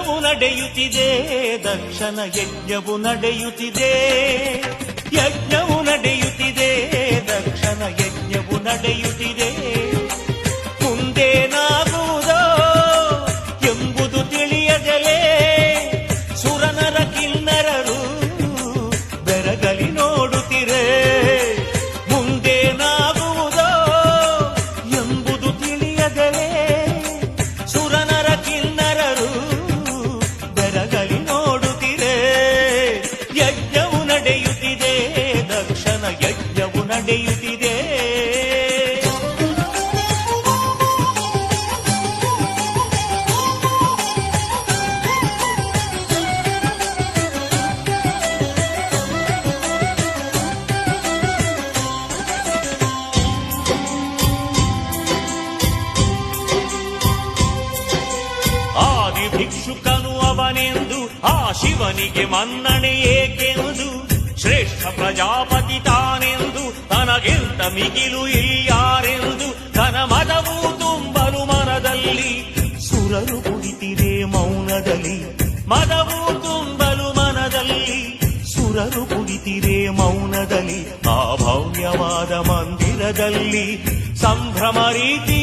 ಯಜ್ಞವು ನಡೆಯುತ್ತಿದೆ, ದಕ್ಷನ ಯಜ್ಞವು ನಡೆಯುತ್ತಿದೆ, ಯಜ್ಞವು ನಡೆಯುತ್ತಿದೆ, ದಕ್ಷನ ಯಜ್ಞವು ನಡೆಯುತ್ತಿದೆ. ಮುಂದೇನಾಗುವುದೋ ಎಂಬುದು ತಿಳಿಯದಲೇ ಸುರನರ ಕಿನ್ನರರು ಬೆರಗಲಿ ನೋಡುತ್ತಿರೆ. ಮುಂದೇನಾಗುವುದೋ ಎಂಬುದು ತಿಳಿಯದಲೇ ಸುರನರ ಕಿನ್ನರರು ಬೆರಗಲಿ ನೋಡುತ್ತಿರೆ. ಯಜ್ಞವು ನಡೆಯುತ್ತಿದೆ, ದಕ್ಷನ ಯಜ್ಞವು ನಡೆಯುತ್ತಿದೆ. ಭಿಕ್ಷುಕನು ಅವನೆಂದು ಆ ಶಿವನಿಗೆ ಮನ್ನಣೆ ಏಕೆಂದು, ಶ್ರೇಷ್ಠ ಪ್ರಜಾಪತಿ ತಾನೆಂದು ತನಗೆಂತ ಮಿಗಿಲು ಇಲ್ಯಾರೆಂದು ತನ ಮದವು ತುಂಬಲು ಮನದಲ್ಲಿ ಸುರರು ಕುಳಿತಿರೆ ಮೌನದಲ್ಲಿ. ಮದವು ತುಂಬಲು ಮನದಲ್ಲಿ ಸುರರು ಕುಳಿತಿರೆ ಮೌನದಲ್ಲಿ. ಆ ಭವ್ಯವಾದ ಮಂದಿರದಲ್ಲಿ ಸಂಭ್ರಮ ರೀತಿಯ